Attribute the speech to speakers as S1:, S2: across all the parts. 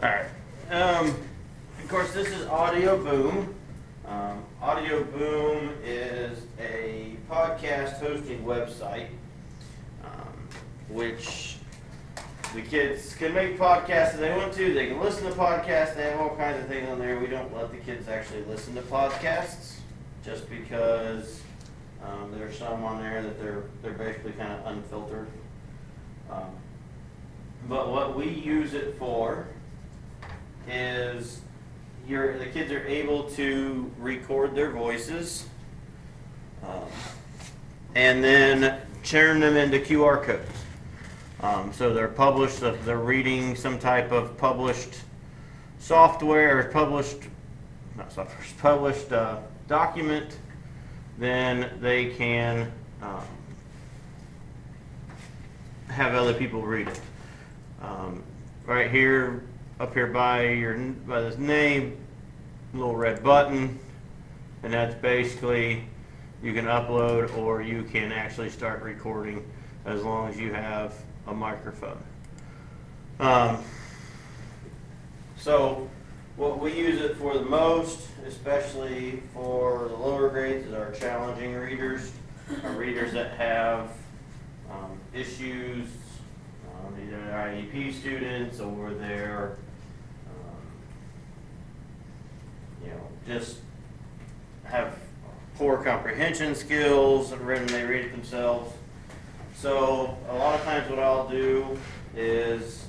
S1: All right. Of course, this is Audioboom. Audioboom is a podcast hosting website, which the kids can make podcasts if they want to. They can listen to podcasts. They have all kinds of things on there. We don't let the kids actually listen to podcasts just because there's some on there that they're basically kind of unfiltered. But what we use it for is the kids are able to record their voices and then turn them into QR codes. So they're published, they're reading some type of published software or published document, then they can have other people read it. Right here, up here by this name, little red button, and that's basically you can upload or you can actually start recording as long as you have a microphone. So what we use it for the most, especially for the lower grades, is our challenging readers, our readers that have issues, either they're IEP students or they're just have poor comprehension skills when they read it themselves. So a lot of times what I'll do is,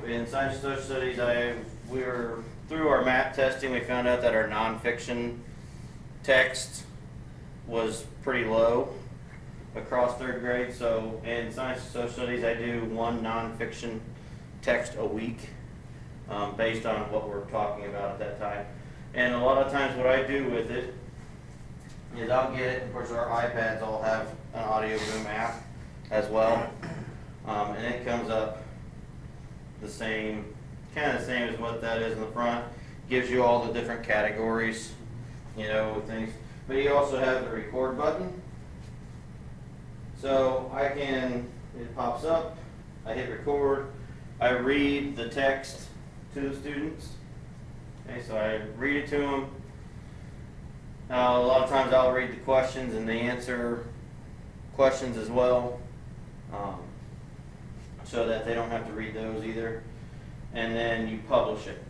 S1: in science and social studies, through our MAP testing, we found out that our nonfiction text was pretty low across third grade. So in science and social studies, I do one nonfiction text a week based on what we're talking about at that time. And a lot of times what I do with it is I'll get it, of course our iPads all have an Audioboom app as well, and it comes up the same, kind of the same as what that is in the front. Gives you all the different categories, things. But you also have the record button. So it pops up, I hit record, I read the text to the students. Okay, so I read it to them. A lot of times I'll read the questions and they answer questions as well, so that they don't have to read those either. And then you publish it.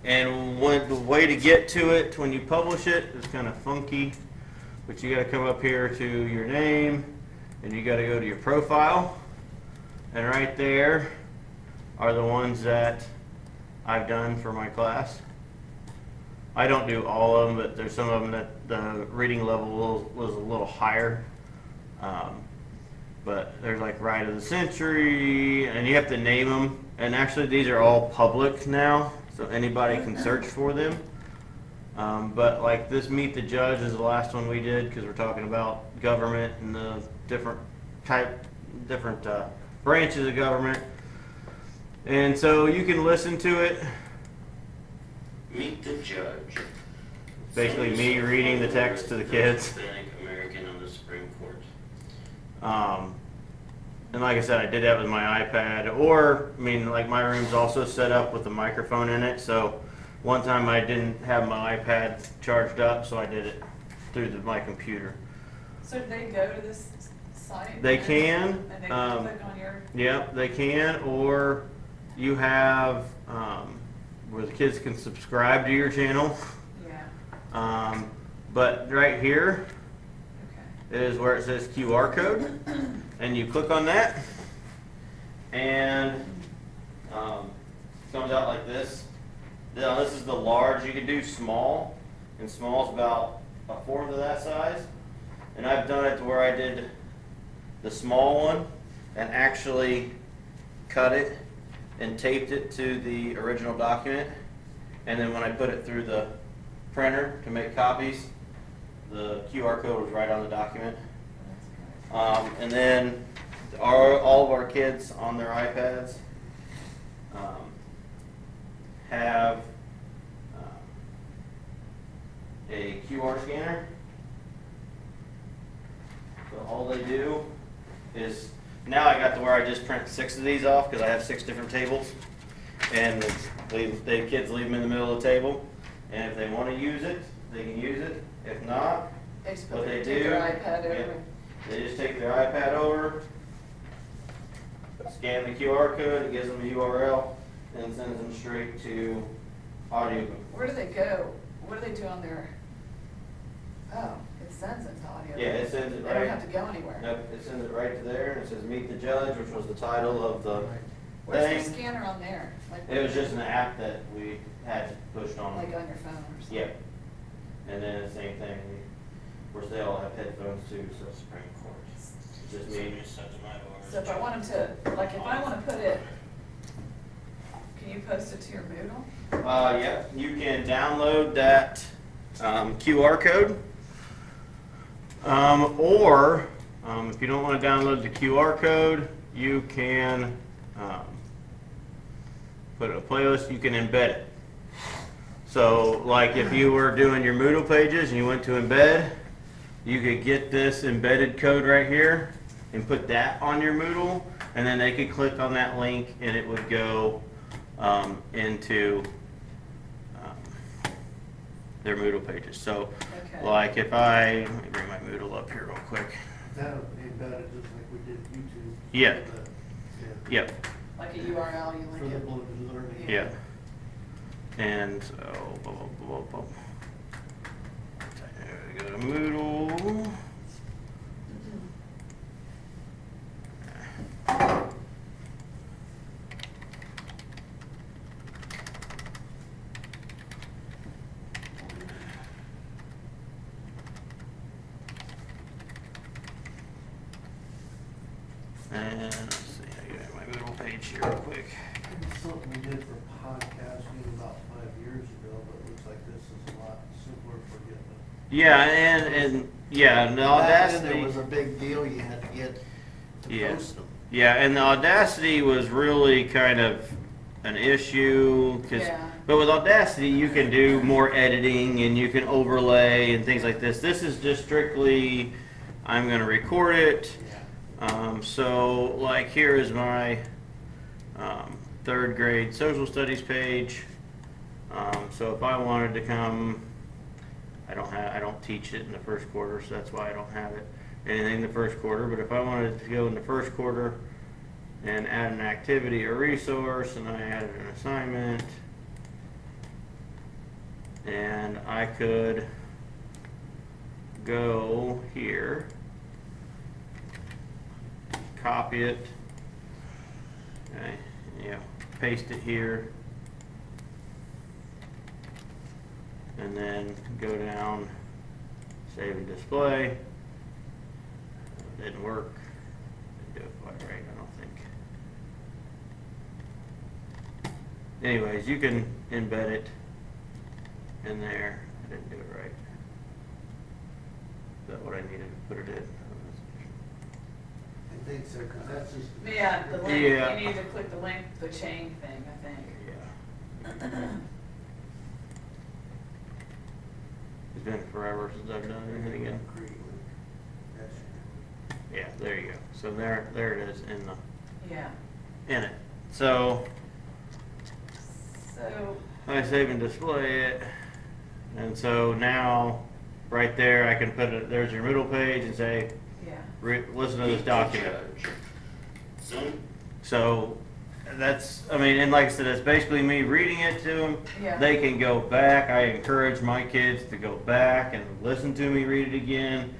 S1: And the way to get to it when you publish it is kind of funky, but you got to come up here to your name and you got to go to your profile, and right there are the ones that I've done for my class. I don't do all of them, but there's some of them that the reading level was a little higher. But there's like Ride of the Century, and you have to name them. And actually these are all public now, so anybody can search for them. But like this Meet the Judge is the last one we did because we're talking about government and the different branches of government. And so you can listen to it.
S2: Meet the Judge.
S1: Basically me reading the text to the kids.
S2: Hispanic American on the Supreme Court.
S1: And like I said, I did that with my iPad, or like my room's also set up with a microphone in it. So one time I didn't have my iPad charged up, so I did it through my computer.
S3: So do they go to this site?
S1: They can.
S3: And they can click on your...
S1: Yep, they can. Or you have where the kids can subscribe to your channel.
S3: Yeah.
S1: But right here
S3: Okay.
S1: is where it says QR code, and you click on that, and it comes out like this. Now this is the large. You can do small, and small is about a fourth of that size. And I've done it to where I did the small one and actually cut it and taped it to the original document. And then when I put it through the printer to make copies, the QR code was right on the document. And then all of our kids on their iPads have a QR scanner. So all they do is now I got to where I just print 6 of these off because I have 6 different tables, and the kids leave them in the middle of the table, and if they want to use it, they can use it. If not,
S3: They just
S1: what they
S3: take
S1: do,
S3: their iPad
S1: yeah,
S3: over.
S1: they just take their iPad over, scan the QR code, it gives them a URL, and sends them straight to Audioboom.
S3: Where do they go? What do they do on their, oh, it sends it to audio.
S1: Yeah, it sends it
S3: They don't
S1: right.
S3: have to go anywhere.
S1: Nope, it sends it right to there, and it says Meet the Judge, which was the title of the
S3: Where's the
S1: thing.
S3: scanner on there? Like,
S1: It was just an app that we had pushed on.
S3: like on your phone or something?
S1: Yep. And then the same thing, of course, they all have headphones too, so
S2: Supreme Court.
S1: it's just me.
S3: So if I wanted to, like, if I want to put it, can you post it to your Moodle?
S1: Yeah, you can download that QR code. Or if you don't want to download the QR code, you can put a playlist, you can embed it. So like if you were doing your Moodle pages and you went to embed, you could get this embedded code right here and put that on your Moodle, and then they could click on that link and it would go into their Moodle pages. So
S3: Okay.
S1: like if let me bring my Moodle up here real quick.
S4: That would be embedded just like we did YouTube.
S1: Yeah.
S4: But,
S1: Yep,
S3: Like a URL, you
S4: For
S3: link
S4: the
S3: it?
S4: blue learning.
S1: yeah. And so, go to Moodle. And let's see, I got my Moodle page here real quick.
S4: It's something we did for podcasting about 5 years ago, but it looks like this is a lot simpler for getting it.
S1: Yeah, and yeah, and the
S4: Back then,
S1: Audacity.
S4: It was a big deal, you had to get to
S1: Yeah.
S4: post them.
S1: Yeah, and the Audacity was really kind of an issue,
S3: Yeah.
S1: but with Audacity you can do more editing and you can overlay and things like this. This is just strictly, I'm going to record it.
S4: Yeah.
S1: So like here is my 3rd grade social studies page. So if I wanted to come, I don't teach it in the first quarter, so that's why I don't have it anything in the first quarter. But if I wanted to go in the first quarter and add an activity or resource, and I added an assignment, and I could go here, copy it, okay, yeah, paste it here, and then go down, save and display. Didn't work. Didn't do it quite right, I don't think. Anyways, you can embed it in there. I didn't do it right. Is that what I needed to put it in?
S4: I think so, because that's just.
S3: Yeah, the link,
S1: Yeah.
S3: you need to click the link, the chain thing, I think.
S1: Yeah. It's been forever since I've done anything again. Yeah, there you go. So there it is
S3: Yeah.
S1: in it. So
S3: So,
S1: I save and display it, and so now right there I can put it. There's your Moodle page and say,
S3: yeah.
S1: listen to this
S2: Meet the
S1: document.
S2: judge. Zoom.
S1: So that's, I mean, and like I said, it's basically me reading it to them.
S3: Yeah.
S1: They can go back. I encourage my kids to go back and listen to me read it again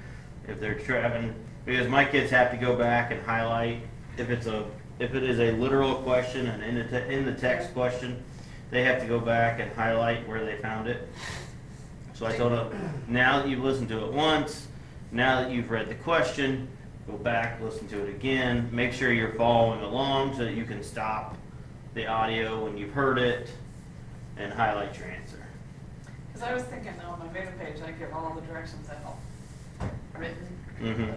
S1: if they're traveling, because my kids have to go back and highlight if it is a literal question and in the text question, they have to go back and highlight where they found it. So I told them, now that you've listened to it once, now that you've read the question, go back, listen to it again, make sure you're following along so that you can stop the audio when you've heard it and highlight your answer.
S3: Because I was thinking on my Moodle page, I give all the directions out written.
S1: Mhm.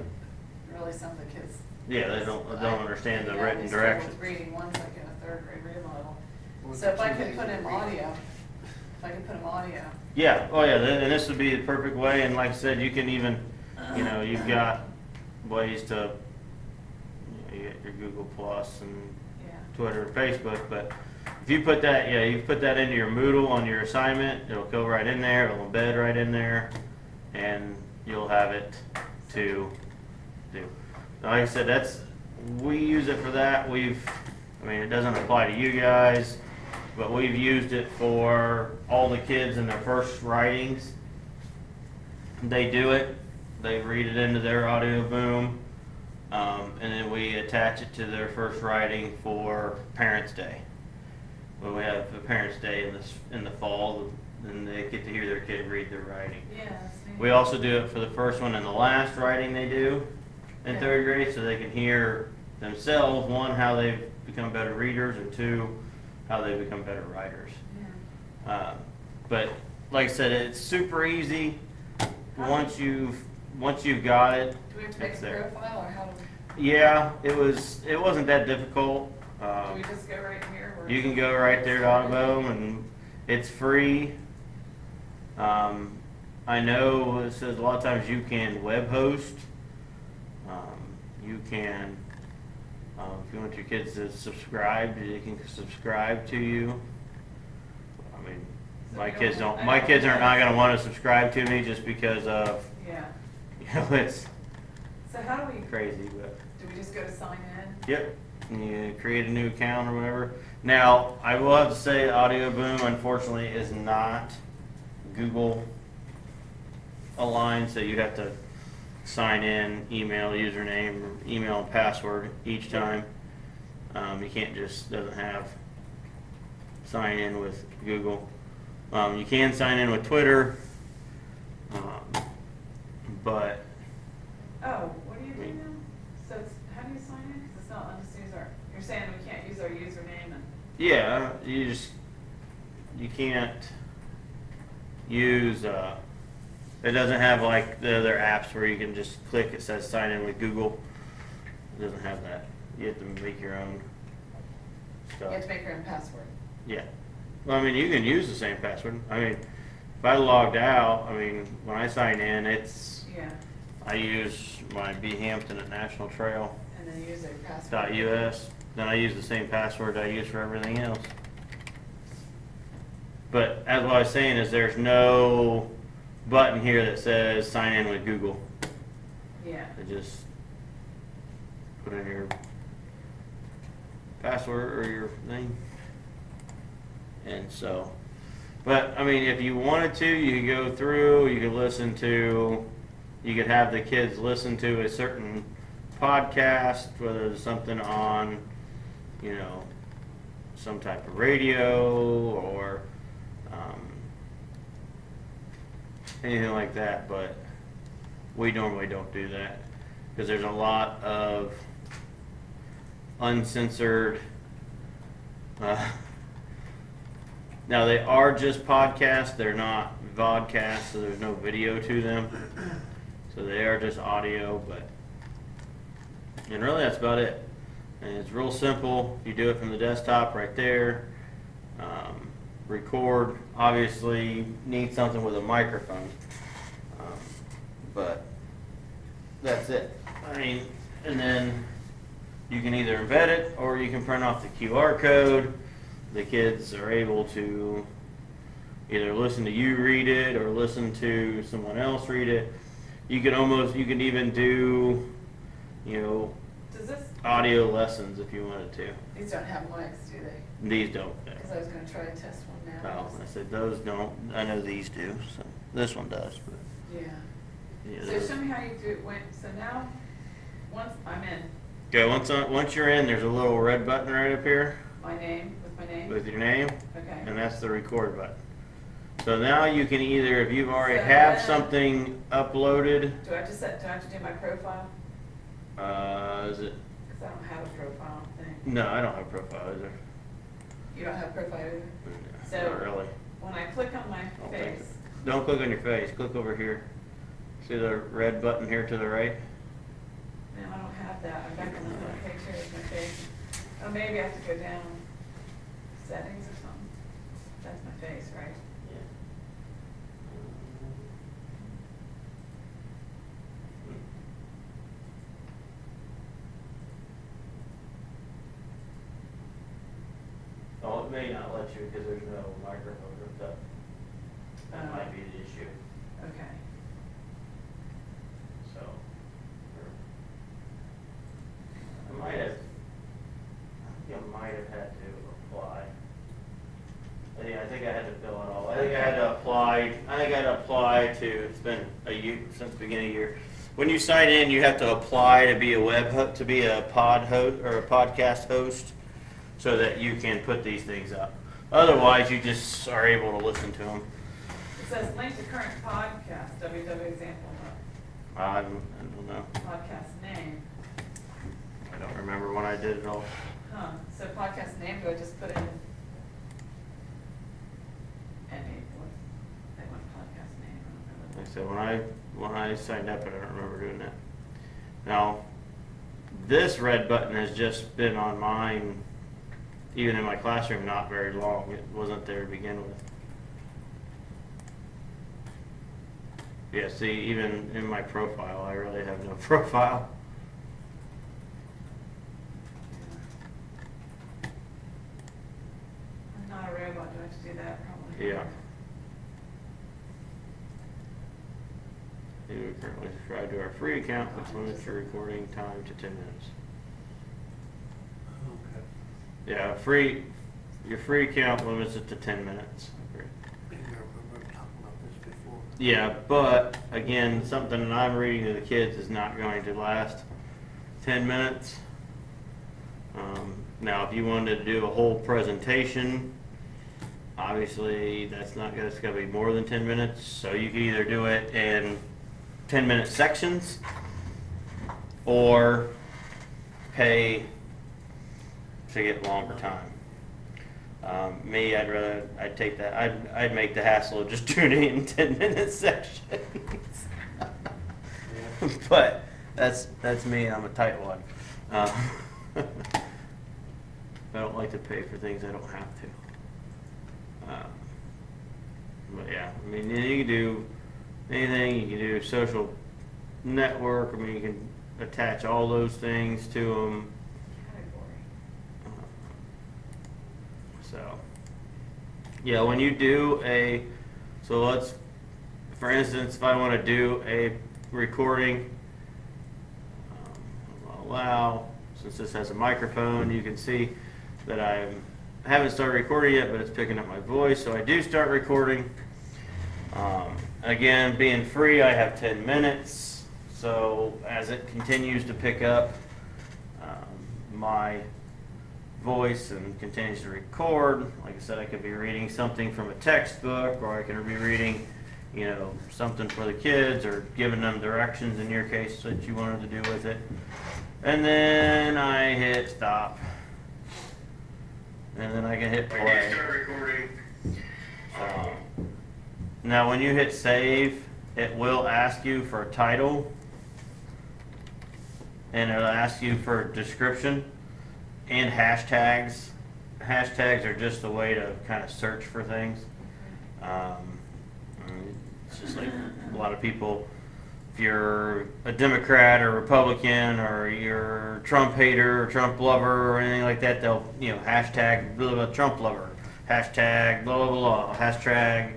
S3: But really, some of the kids.
S1: Yeah, they don't understand the
S3: Yeah,
S1: written
S3: they struggle
S1: directions.
S3: with reading one's like in a 3rd grade remodel.
S4: Well,
S3: So if I
S4: two
S3: could
S4: days
S3: put
S4: a
S3: in
S4: week.
S3: audio, if I could put in audio.
S1: Yeah, oh yeah, and this would be the perfect way, and like I said, you can even, you've got ways to, You get your Google Plus and
S3: Yeah.
S1: Twitter and Facebook, but if you put that, yeah, you put that into your Moodle on your assignment, it'll go right in there, it'll embed right in there, and you'll have it to do. Now, like I said, we use it for that. It doesn't apply to you guys, but we've used it for all the kids in their first writings. They do it, they read it into their Audioboom, and then we attach it to their first writing for Parents' Day. When we have a Parents' Day in the fall, then they get to hear their kid read their writing.
S3: Yeah, that's neat.
S1: We also do it for the first one and the last writing they do in
S3: Yeah.
S1: third grade, so they can hear themselves, one, how they've become better readers, and two, how they become better writers.
S3: Yeah.
S1: But like I said, it's super easy. Once you've got it,
S3: Do we have to make
S1: it's
S3: a
S1: there.
S3: profile, or how do we,
S1: Yeah, it wasn't that difficult.
S3: do we just go right here? Where
S1: You
S3: it
S1: can
S3: says-
S1: go right there to Audioboom, and it's free. I know it says a lot of times you can web host. You can, if you want your kids to subscribe, they can subscribe to you. I mean,
S3: So
S1: my
S3: we
S1: kids
S3: don't-
S1: don't.
S3: I
S1: My
S3: don't
S1: kids are
S3: have-
S1: not going to want to subscribe to me just because of,
S3: Yeah.
S1: it's
S3: So how do we,
S1: crazy, but.
S3: do we just go to sign in?
S1: Yep, and you create a new account or whatever. Now, I will have to say Audioboom unfortunately is not Google aligned, so you have to sign in, email, username, email and password each time. You can't just, doesn't have sign in with Google. You can sign in with Twitter, but
S3: Oh, what do you do now? So it's, how do you sign in? Because it's not letting us use our, you're saying we can't use our username and,
S1: yeah, you can't use, it doesn't have like the other apps where you can just click, it says sign in with Google. It doesn't have that. You have to make your own
S3: you
S1: stuff.
S3: have to make your own password.
S1: Yeah. Well, I mean, you can use the same password. I mean, if I logged out, when I sign in,
S3: Yeah,
S1: I use my B Hampton at National Trail
S3: and then use their password.
S1: .us. Then I use the same password I use for everything else. But as what I was saying is there's no button here that says sign in with Google.
S3: Yeah,
S1: It just put in your password or your name. And so, but if you wanted to, you could go through, you could have the kids listen to a certain podcast, whether it's something on, some type of radio or anything like that, but we normally don't do that because there's a lot of uncensored. Now they are just podcasts; they're not vodcasts, so there's no video to them. So they are just audio, and really that's about it. And it's real simple. You do it from the desktop right there. Record. Obviously, you need something with a microphone, but that's it. And then you can either embed it or you can print off the QR code. The kids are able to either listen to you read it or listen to someone else read it. You can even do,
S3: does this,
S1: audio lessons if you wanted to.
S3: these don't have mics, do they?
S1: These don't.
S3: Because I was gonna try to test one now.
S1: Oh, I said those don't. I know these do. So this one does, but
S3: Yeah.
S1: yeah.
S3: So
S1: those-
S3: show me how you do it, so now, once I'm in,
S1: Okay, once you're in, there's a little red button right up here
S3: my name, with my name?
S1: with your name,
S3: Okay.
S1: and that's the record button. So now you can either, if you've already
S3: So
S1: have
S3: then-
S1: something uploaded,
S3: Do I have to do my profile?
S1: is it?
S3: Because I don't have a profile thing.
S1: No, I don't have a profile either.
S3: You don't have a profile either?
S1: No,
S3: So-
S1: not really.
S3: When I click on my
S1: Don't think
S3: face,
S1: Don't click on your face. Click over here. See the red button here to the right?
S3: no, I don't have that. I'm back on the home page here with my face. Oh, maybe I have to go down settings or something. That's my face, right?
S1: Oh, it may not let you because there's no microphone hooked up. That might be the issue,
S3: Okay.
S1: so. I might have, I think I might have had to apply. I think I had to fill it all. I think I had to apply to, it's been a year, since the beginning of the year. When you sign in, you have to apply to be to be a pod host or a podcast host so that you can put these things up. Otherwise, you just are able to listen to them.
S3: It says link to current podcast, example,
S1: I don't know.
S3: podcast name.
S1: I don't remember when I did it all.
S3: Huh, so podcast name, do I just put in any, what, they want podcast name, I don't know.
S1: Like I said, when I signed up, I don't remember doing that. Now, this red button has just been on mine, even in my classroom, not very long. It wasn't there to begin with. Yeah, see, even in my profile, I really have no profile.
S3: I'm not a robot, do I have to do that probably?
S1: Yeah. We currently subscribe to our free account, which limits your recording time to 10 minutes.
S4: Okay.
S1: Yeah, your free account limits it to 10 minutes.
S4: I remember talking about this before.
S1: Yeah, but again, something that I'm reading to the kids is not going to last 10 minutes. Now, if you wanted to do a whole presentation, obviously that's going to be more than 10 minutes. So you can either do it in 10-minute sections or pay to get longer time. Me, I'd take that. I'd make the hassle of just doing it in 10-minute sections. But that's me. I'm a tight one. I don't like to pay for things I don't have to. But yeah, I mean, you can do anything. You can do social network. I mean, you can attach all those things to them.
S3: Category.
S1: So, yeah, when you do for instance, if I want to do a recording, I'll allow, since this has a microphone, you can see that I haven't started recording yet, but it's picking up my voice, so I do start recording. Again, being free, I have 10 minutes, so as it continues to pick up my voice and continues to record, like I said, I could be reading something from a textbook, or I could be reading, something for the kids, or giving them directions in your case that you wanted to do with it. And then I hit stop. And then I can hit play.
S2: Start recording.
S1: Now when you hit save, it will ask you for a title, and it'll ask you for a description and hashtags. Hashtags are just a way to kind of search for things. It's just like a lot of people, if you're a Democrat or Republican, or you're a Trump hater or Trump lover or anything like that, they'll, hashtag blah, blah, blah, Trump lover, hashtag blah, blah, blah, hashtag,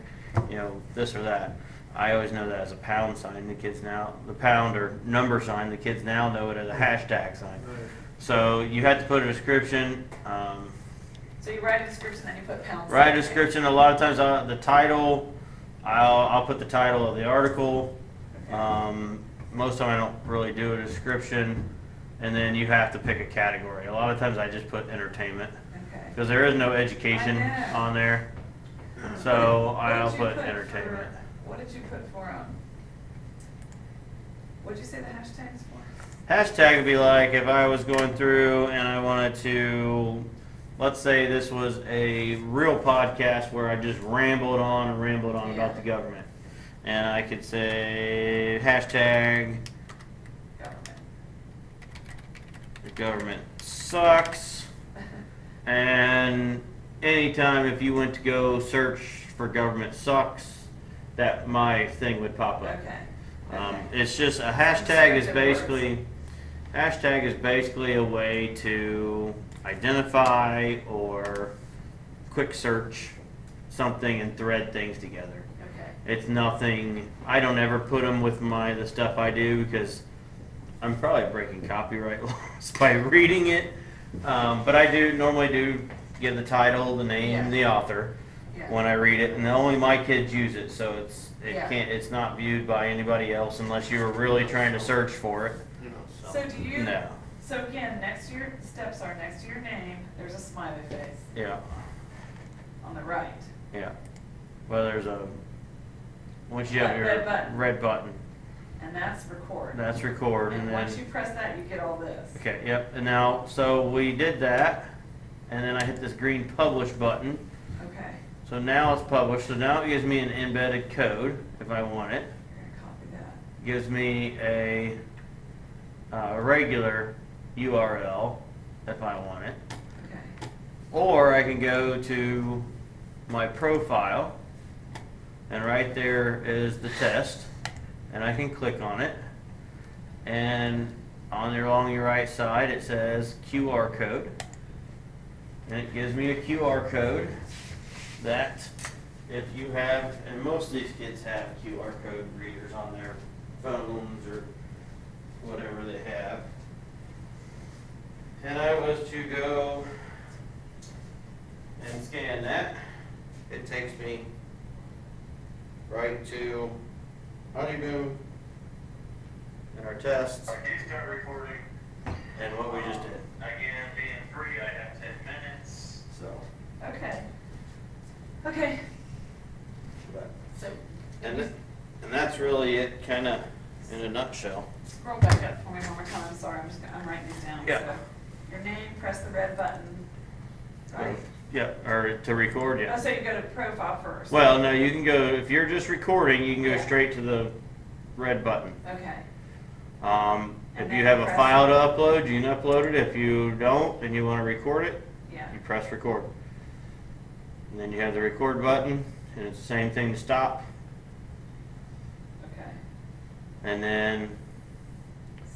S1: this or that. I always know that as a pound sign. The kids now, the pound or number sign, the kids now know it as a hashtag sign.
S4: Right.
S1: So you have to put a description.
S3: So you write a description, then you put pounds.
S1: Write a description. A lot of times the title, I'll put the title of the article. Most of the time I don't really do a description, and then you have to pick a category. A lot of times I just put entertainment,
S3: Okay.
S1: because there is no education
S3: I know.
S1: on there. So
S3: What did
S1: I'll
S3: you
S1: put
S3: for-
S1: entertainment.
S3: What did you put for, what'd you say the hashtags for?
S1: Hashtag would be like if I was going through and I wanted to, let's say this was a real podcast where I just rambled on
S3: Yeah.
S1: about the government. And I could say hashtag
S3: Government.
S1: the government sucks. And anytime if you went to go search for government sucks, that my thing would pop up.
S3: Okay.
S1: It's just a
S3: Hashtag
S1: hashtag is basically a way to identify or quick search something and thread things together.
S3: Okay.
S1: It's nothing, I don't ever put them with the stuff I do because I'm probably breaking copyright laws by reading it. But I normally do give the title, the name,
S3: Yeah.
S1: the author
S3: Yeah.
S1: when I read it, and only my kids use it, so
S3: Yeah.
S1: it's not viewed by anybody else unless you were really trying to search for it.
S4: You know,
S3: So do you?
S1: No.
S3: So again, next to your steps are next to your name, there's a smiley face
S1: Yeah,
S3: on the right.
S1: yeah. Well, once you have your
S3: Red button.
S1: red button,
S3: And that's record.
S1: that's record, and
S3: And
S1: then.
S3: once you press that, you get all this.
S1: Okay, yep, and now, so we did that, and then I hit this green publish button.
S3: Okay.
S1: So now it's published, so now it gives me an embedded code if I want it.
S3: You're gonna copy that.
S1: Gives me a regular URL if I want it.
S3: Okay.
S1: Or I can go to my profile, and right there is the test, and I can click on it. And along your right side it says QR code. And it gives me a QR code that if you have, and most of these kids have QR code readers on their phones or whatever they have. And I was to go and scan that, it takes me right to Audioboom and our tests
S2: Okay, start recording.
S1: and what we just did.
S2: Again, being free, I have 10 minutes.
S1: So,
S3: Okay. Okay.
S1: but,
S3: So
S1: and that's really it, kind of in a nutshell.
S3: scroll back up for me one more time. I'm sorry. I'm writing these down.
S1: Yeah.
S3: So your name, press the red button. Right.
S1: Yeah, or to record,
S3: Oh,
S1: yeah.
S3: so you go to profile first.
S1: Well, no, you can go, if you're just recording, you can go
S3: Yeah.
S1: straight to the red button.
S3: Okay.
S1: If
S3: And
S1: you
S3: then
S1: have a
S3: press-
S1: file to upload, you can upload it. If you don't and you want to record it,
S3: Yeah.
S1: you press record. And then you have the record button, and it's the same thing to stop.
S3: Okay.
S1: And then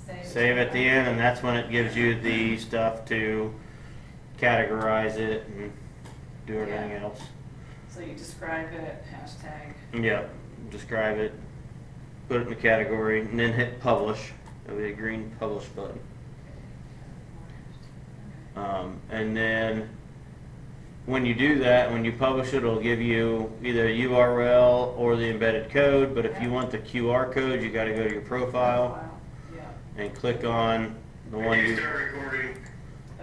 S3: Save.
S1: save at the end, and that's when it gives you the stuff to categorize it and do everything
S3: Yeah.
S1: else.
S3: So you describe it, hashtag.
S1: Yep, describe it, put it in the category, and then hit publish. There'll be a green publish button. And then when you do that, when you publish it, it'll give you either a URL or the embedded code. But if you want the QR code, you got to go to your profile
S3: Yeah.
S1: and click on the one
S2: Okay,
S1: you.
S2: start recording.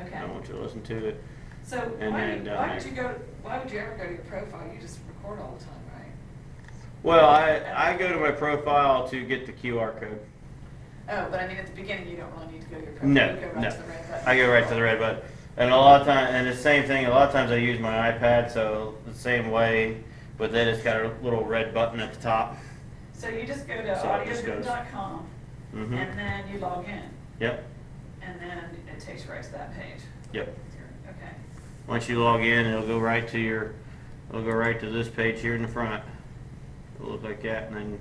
S3: Okay.
S1: I want you to listen to it.
S3: So
S1: And then down
S3: why would
S1: there.
S3: you go? Why would you ever go to your profile? You just record all the time, right?
S1: Well, I go to my profile to get the QR code.
S3: Oh, but I mean, at the beginning, you don't really need to go to your profile.
S1: No,
S3: You go right
S1: no.
S3: to the red button.
S1: I go right to the red button. And a lot of times, and the same thing, a lot of times I use my iPad, so the same way, but then it's got a little red button at the top.
S3: So you just go to
S1: So it just goes-
S3: audioboom.com
S1: Mm-hmm.
S3: and then you log in,
S1: Yep,
S3: and then it takes you right to that page.
S1: yep.
S3: Okay.
S1: Once you log in, it'll go right to this page here in the front. It'll look like that, and then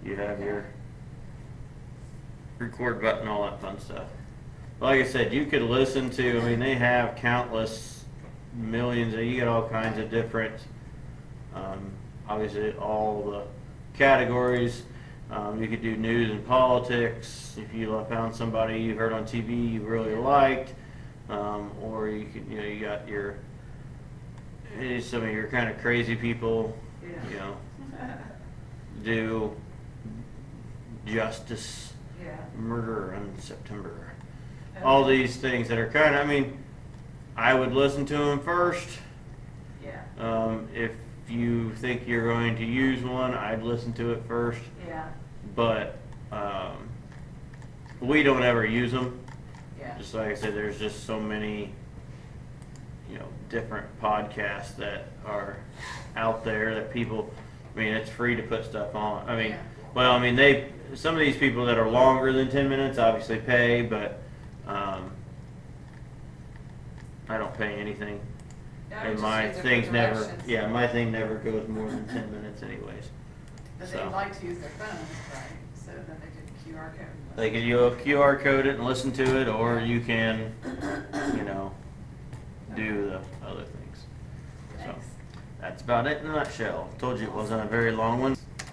S1: you have your record button, all that fun stuff. Like I said, you could listen to, I mean, they have countless millions, you get all kinds of different, obviously all the categories. You could do news and politics, if you found somebody you heard on TV you really liked, or you could, you got some of your kind of crazy people,
S3: Yeah.
S1: do justice,
S3: Yeah.
S1: murder in September. All these things that are kind of, I mean, I would listen to them first.
S3: Yeah.
S1: If you think you're going to use one, I'd listen to it first.
S3: Yeah.
S1: But we don't ever use them.
S3: Yeah.
S1: Just like I said, there's just so many, different podcasts that are out there that people, I mean, it's free to put stuff on. I mean,
S3: Yeah.
S1: well, I mean, some of these people that are longer than 10 minutes obviously pay, but I don't pay anything.
S3: Yeah, I
S1: And
S3: just
S1: my
S3: use it for
S1: things never,
S3: directions.
S1: yeah, my thing never goes more than 10 minutes anyways.
S3: But
S1: So.
S3: they'd like to use their phones, right? So then they could QR code. and
S1: They
S3: listen.
S1: can, you QR code it and listen to it, or you can, do the other things. That's about it in a nutshell. Told you it wasn't a very long one.